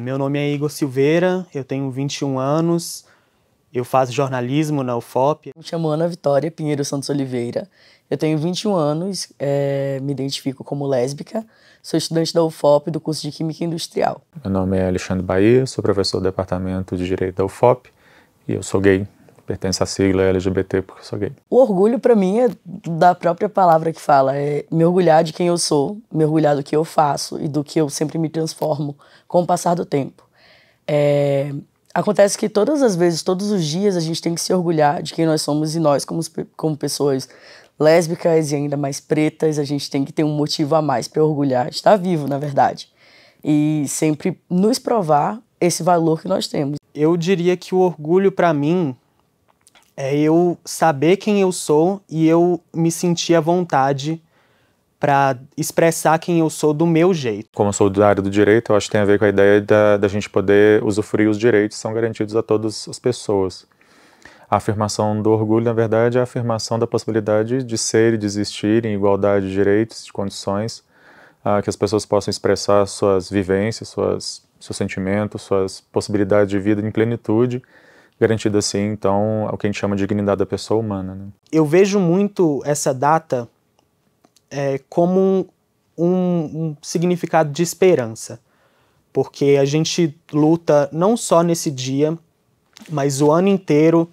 Meu nome é Igor Silveira, eu tenho 21 anos, eu faço jornalismo na UFOP. Me chamo Ana Vitória Pinheiro Santos Oliveira, eu tenho 21 anos, me identifico como lésbica, sou estudante da UFOP do curso de Química Industrial. Meu nome é Alexandre Bahia, sou professor do Departamento de Direito da UFOP e eu sou gay. Pertence à sigla LGBT porque sou gay. O orgulho, para mim, é da própria palavra que fala, é me orgulhar de quem eu sou, me orgulhar do que eu faço e do que eu sempre me transformo com o passar do tempo. Acontece que todas as vezes, todos os dias, a gente tem que se orgulhar de quem nós somos, e nós, como pessoas lésbicas e ainda mais pretas, a gente tem que ter um motivo a mais para orgulhar, estar vivo, na verdade, e sempre nos provar esse valor que nós temos. Eu diria que o orgulho, para mim, é eu saber quem eu sou e eu me sentir à vontade para expressar quem eu sou do meu jeito. Como eu sou da área do direito, eu acho que tem a ver com a ideia da gente poder usufruir os direitos que são garantidos a todas as pessoas. A afirmação do orgulho, na verdade, é a afirmação da possibilidade de ser e de existir em igualdade de direitos, de condições, que as pessoas possam expressar suas vivências, seus sentimentos, suas possibilidades de vida em plenitude, garantido assim, então, é o que a gente chama de dignidade da pessoa humana, né? Eu vejo muito essa data como um significado de esperança, porque a gente luta não só nesse dia, mas o ano inteiro,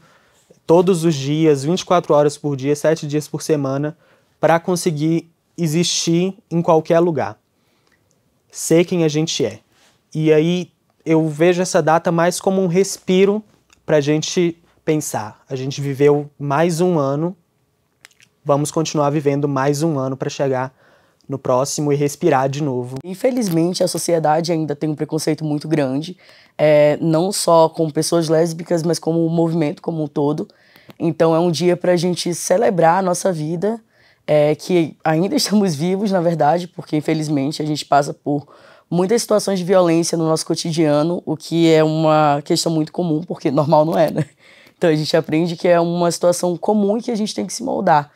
todos os dias, 24 horas por dia, 7 dias por semana, para conseguir existir em qualquer lugar, ser quem a gente é. E aí eu vejo essa data mais como um respiro para a gente pensar. A gente viveu mais um ano, vamos continuar vivendo mais um ano para chegar no próximo e respirar de novo. Infelizmente, a sociedade ainda tem um preconceito muito grande, não só com pessoas lésbicas, mas como o movimento como um todo. Então é um dia para a gente celebrar a nossa vida, que ainda estamos vivos, na verdade, porque infelizmente a gente passa por muitas situações de violência no nosso cotidiano, o que é uma questão muito comum, porque normal não é, né? Então a gente aprende que é uma situação comum e que a gente tem que se moldar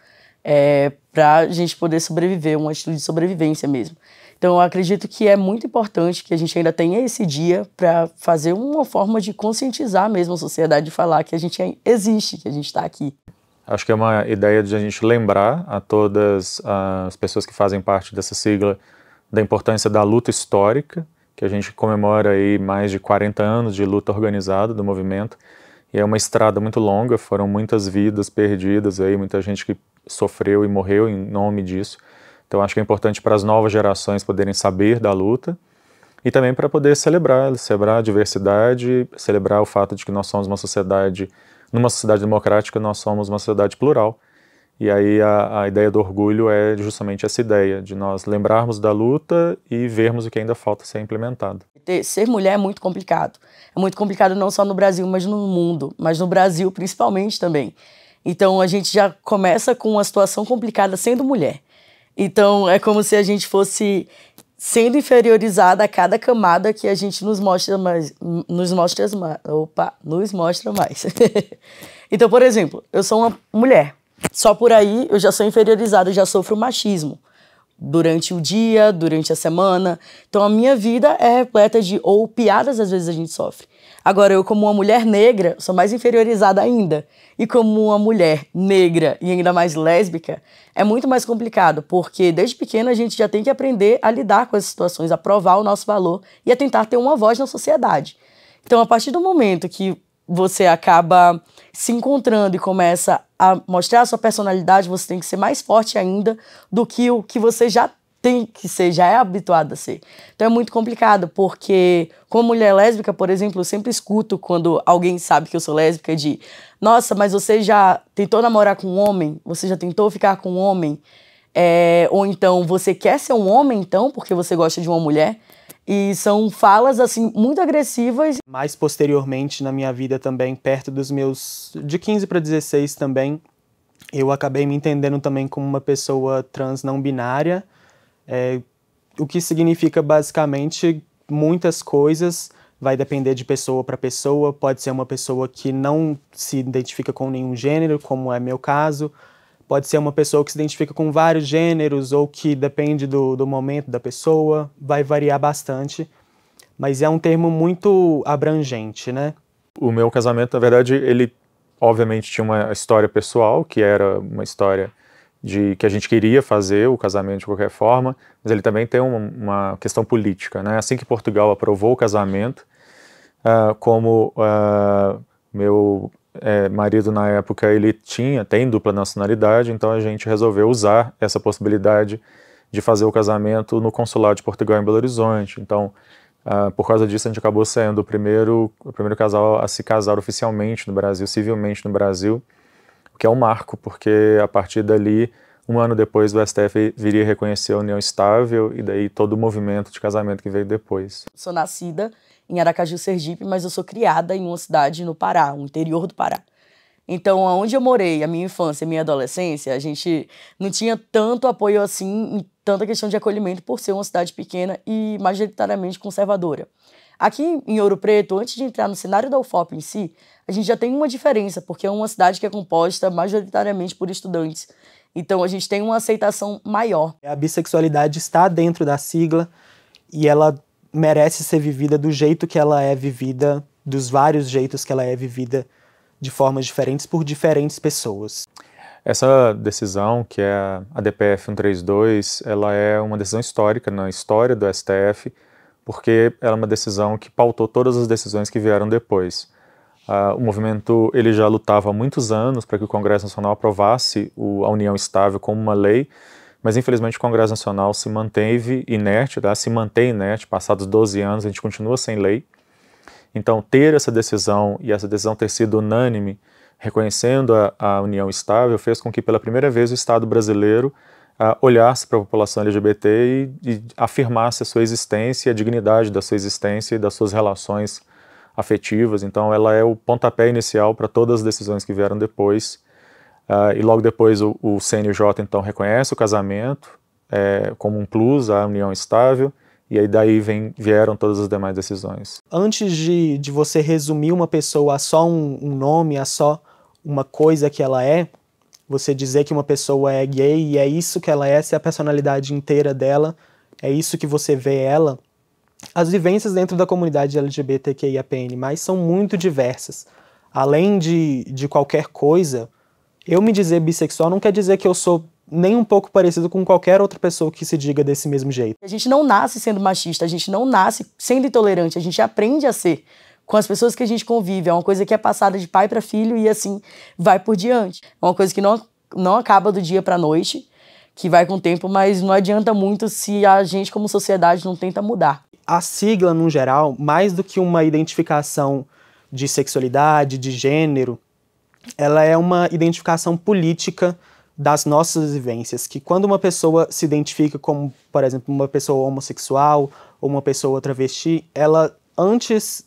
para a gente poder sobreviver, uma atitude de sobrevivência mesmo. Então eu acredito que é muito importante que a gente ainda tenha esse dia para fazer uma forma de conscientizar mesmo a sociedade, de falar que a gente existe, que a gente está aqui. Acho que é uma ideia de a gente lembrar a todas as pessoas que fazem parte dessa sigla da importância da luta histórica, que a gente comemora aí mais de 40 anos de luta organizada do movimento, e é uma estrada muito longa, foram muitas vidas perdidas aí, muita gente que sofreu e morreu em nome disso. Então acho que é importante para as novas gerações poderem saber da luta e também para poder celebrar a diversidade, celebrar o fato de que nós somos uma sociedade, numa sociedade democrática, nós somos uma sociedade plural. E aí a ideia do orgulho é justamente essa ideia, de nós lembrarmos da luta e vermos o que ainda falta ser implementado. Ser mulher é muito complicado. É muito complicado não só no Brasil, mas no mundo. Mas no Brasil, principalmente, também. Então, a gente já começa com uma situação complicada sendo mulher. Então, é como se a gente fosse sendo inferiorizada a cada camada que a gente nos mostra mais. Nos mostra mais. Então, por exemplo, eu sou uma mulher. Só por aí eu já sou inferiorizada, eu já sofro machismo durante o dia, durante a semana. Então a minha vida é repleta de piadas, às vezes a gente sofre. Agora eu, como uma mulher negra, sou mais inferiorizada ainda. E como uma mulher negra e ainda mais lésbica, é muito mais complicado, porque desde pequena a gente já tem que aprender a lidar com essas situações, a provar o nosso valor e a tentar ter uma voz na sociedade. Então a partir do momento que você acaba se encontrando e começa a mostrar a sua personalidade, você tem que ser mais forte ainda do que o que você já tem que ser, já é habituado a ser. Então é muito complicado, porque como mulher lésbica, por exemplo, eu sempre escuto quando alguém sabe que eu sou lésbica de nossa, mas você já tentou namorar com um homem? Você já tentou ficar com um homem? Ou então, você quer ser um homem, então, porque você gosta de uma mulher? E são falas, assim, muito agressivas. Mais posteriormente na minha vida também, perto dos meus... de 15 para 16 também, eu acabei me entendendo também como uma pessoa trans não binária, o que significa basicamente muitas coisas, vai depender de pessoa para pessoa, pode ser uma pessoa que não se identifica com nenhum gênero, como é meu caso, pode ser uma pessoa que se identifica com vários gêneros ou que depende do momento da pessoa, vai variar bastante. mas é um termo muito abrangente, né? O meu casamento, na verdade, ele obviamente tinha uma história pessoal, que era uma história de que a gente queria fazer o casamento de qualquer forma, mas ele também tem uma questão política, né? Assim que Portugal aprovou o casamento, como meu marido na época ele tem dupla nacionalidade, então a gente resolveu usar essa possibilidade de fazer o casamento no consulado de Portugal em Belo Horizonte. Então, por causa disso, a gente acabou sendo o primeiro casal a se casar oficialmente no Brasil, civilmente no Brasil, o que é um marco, porque a partir dali, um ano depois, o STF viria reconhecer a união estável e daí todo o movimento de casamento que veio depois. Sou nascida em Aracaju, Sergipe, mas eu sou criada em uma cidade no Pará, no interior do Pará. Então, onde eu morei, a minha infância e a minha adolescência, a gente não tinha tanto apoio assim, tanta questão de acolhimento por ser uma cidade pequena e majoritariamente conservadora. Aqui em Ouro Preto, antes de entrar no cenário da UFOP em si, a gente já tem uma diferença, porque é uma cidade que é composta majoritariamente por estudantes. Então, a gente tem uma aceitação maior. A bissexualidade está dentro da sigla e ela merece ser vivida do jeito que ela é vivida, dos vários jeitos que ela é vivida de formas diferentes por diferentes pessoas. Essa decisão, que é a DPF 132, ela é uma decisão histórica na história do STF, porque ela é uma decisão que pautou todas as decisões que vieram depois. O movimento ele já lutava há muitos anos para que o Congresso Nacional aprovasse a união estável como uma lei, mas infelizmente o Congresso Nacional se manteve inerte, se mantém inerte, passados 12 anos a gente continua sem lei. Então ter essa decisão e essa decisão ter sido unânime, reconhecendo a união estável, fez com que pela primeira vez o Estado brasileiro olhasse para a população LGBT e afirmasse a sua existência, a dignidade da sua existência e das suas relações afetivas. Então ela é o pontapé inicial para todas as decisões que vieram depois. E logo depois o CNJ então reconhece o casamento como um plus à união estável, e aí daí vieram todas as demais decisões. Antes de você resumir uma pessoa a só um nome, a só uma coisa que ela é, você dizer que uma pessoa é gay e é isso que ela é, essa é a personalidade inteira dela, é isso que você vê ela, as vivências dentro da comunidade LGBTQIAPN+, são muito diversas. Além de qualquer coisa, eu me dizer bissexual não quer dizer que eu sou nem um pouco parecido com qualquer outra pessoa que se diga desse mesmo jeito. A gente não nasce sendo machista, a gente não nasce sendo intolerante, a gente aprende a ser com as pessoas que a gente convive. É uma coisa que é passada de pai para filho e assim vai por diante. É uma coisa que não acaba do dia para a noite, que vai com o tempo, mas não adianta muito se a gente como sociedade não tenta mudar. A sigla, no geral, mais do que uma identificação de sexualidade, de gênero, ela é uma identificação política das nossas vivências, que quando uma pessoa se identifica como, por exemplo, uma pessoa homossexual ou uma pessoa travesti, ela, antes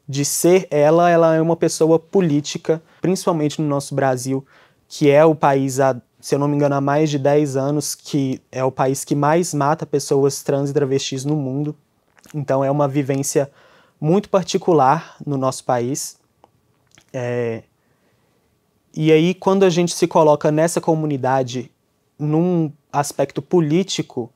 de ser ela é uma pessoa política, principalmente no nosso Brasil, que é o país, se eu não me engano, há mais de 10 anos, que é o país que mais mata pessoas trans e travestis no mundo. Então é uma vivência muito particular no nosso país. E aí, quando a gente se coloca nessa comunidade, num aspecto político,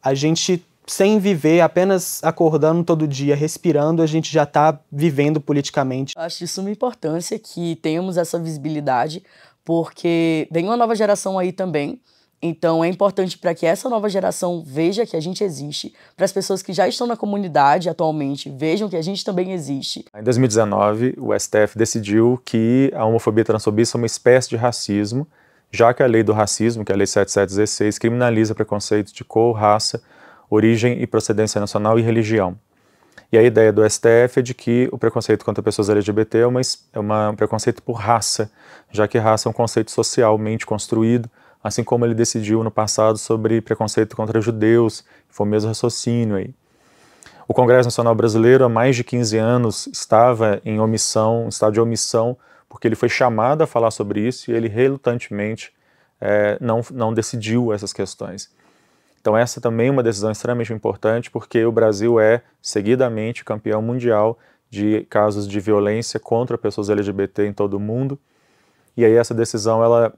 a gente, sem viver, apenas acordando todo dia, respirando, a gente já está vivendo politicamente. Eu acho de suma importância que tenhamos essa visibilidade, porque vem uma nova geração aí também. Então é importante para que essa nova geração veja que a gente existe, para as pessoas que já estão na comunidade atualmente vejam que a gente também existe. Em 2019, o STF decidiu que a homofobia e transfobia são uma espécie de racismo, já que a lei do racismo, que é a Lei 7716, criminaliza preconceitos de cor, raça, origem e procedência nacional e religião. E a ideia do STF é de que o preconceito contra pessoas LGBT é um preconceito por raça, já que raça é um conceito socialmente construído, assim como ele decidiu no passado sobre preconceito contra judeus, foi o mesmo raciocínio aí. O Congresso Nacional Brasileiro há mais de 15 anos estava em omissão, em estado de omissão, porque ele foi chamado a falar sobre isso e ele relutantemente não decidiu essas questões. Então essa também é uma decisão extremamente importante, porque o Brasil é seguidamente campeão mundial de casos de violência contra pessoas LGBT em todo o mundo, e aí essa decisão ela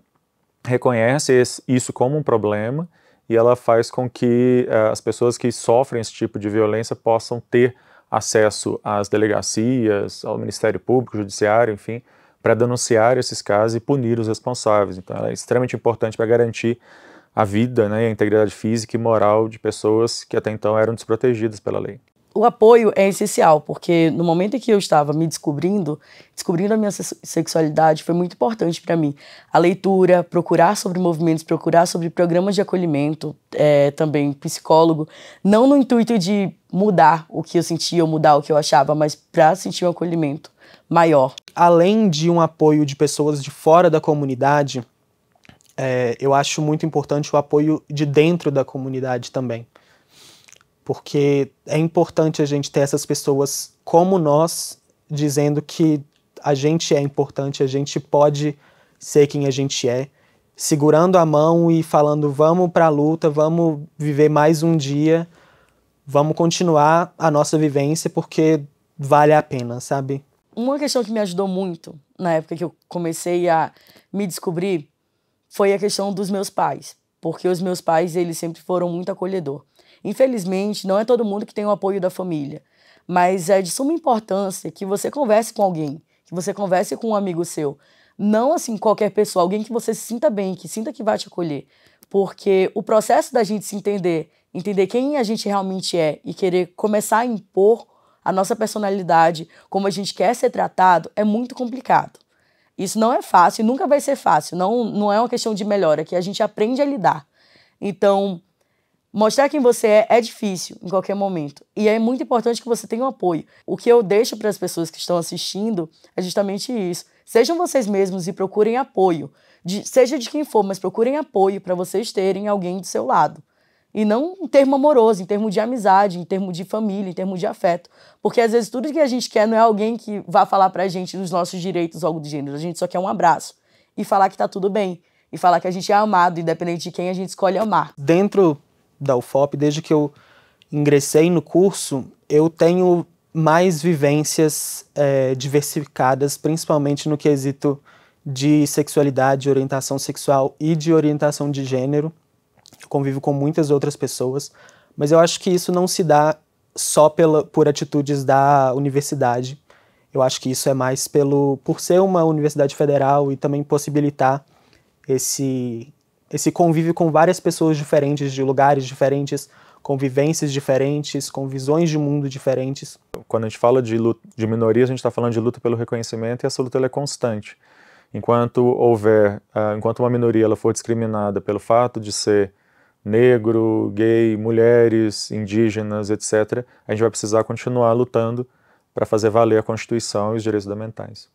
reconhece isso como um problema e ela faz com que as pessoas que sofrem esse tipo de violência possam ter acesso às delegacias, ao Ministério Público, Judiciário, enfim, para denunciar esses casos e punir os responsáveis. Então ela é extremamente importante para garantir a vida, né, e a integridade física e moral de pessoas que até então eram desprotegidas pela lei. O apoio é essencial, porque no momento em que eu estava me descobrindo a minha sexualidade, foi muito importante para mim. A leitura, procurar sobre movimentos, procurar sobre programas de acolhimento, também psicólogo, não no intuito de mudar o que eu sentia ou mudar o que eu achava, mas para sentir um acolhimento maior. Além de um apoio de pessoas de fora da comunidade, eu acho muito importante o apoio de dentro da comunidade também. Porque é importante a gente ter essas pessoas como nós, dizendo que a gente é importante, a gente pode ser quem a gente é, segurando a mão e falando, vamos para a luta, vamos viver mais um dia, vamos continuar a nossa vivência porque vale a pena, sabe? Uma questão que me ajudou muito na época que eu comecei a me descobrir foi a questão dos meus pais, porque os meus pais, eles sempre foram muito acolhedor. Infelizmente, não é todo mundo que tem o apoio da família, mas é de suma importância que você converse com alguém, que você converse com um amigo seu. Não assim qualquer pessoa, alguém que você se sinta bem, que sinta que vai te acolher. Porque o processo da gente se entender quem a gente realmente é e querer começar a impor a nossa personalidade, como a gente quer ser tratado, é muito complicado. Isso não é fácil, nunca vai ser fácil, não é uma questão de melhora, que a gente aprende a lidar. Então, mostrar quem você é difícil em qualquer momento. E é muito importante que você tenha um apoio. O que eu deixo para as pessoas que estão assistindo é justamente isso. Sejam vocês mesmos e procurem apoio. Seja de quem for, mas procurem apoio para vocês terem alguém do seu lado. E não em termo amoroso, em termo de amizade, em termo de família, em termo de afeto. Porque às vezes tudo que a gente quer não é alguém que vá falar pra gente dos nossos direitos ou algo do gênero. A gente só quer um abraço. E falar que tá tudo bem. E falar que a gente é amado, independente de quem a gente escolhe amar. Dentro da UFOP, desde que eu ingressei no curso, eu tenho mais vivências diversificadas, principalmente no quesito de sexualidade, orientação sexual e de orientação de gênero. Eu convivo com muitas outras pessoas, mas eu acho que isso não se dá só por atitudes da universidade. Eu acho que isso é mais por ser uma universidade federal e também possibilitar esse convívio com várias pessoas diferentes, de lugares diferentes, com vivências diferentes, com visões de mundo diferentes. Quando a gente fala de luta de minorias, a gente está falando de luta pelo reconhecimento, e essa luta ela é constante. Enquanto uma minoria ela for discriminada pelo fato de ser negro, gay, mulheres, indígenas, etc., a gente vai precisar continuar lutando para fazer valer a Constituição e os direitos fundamentais.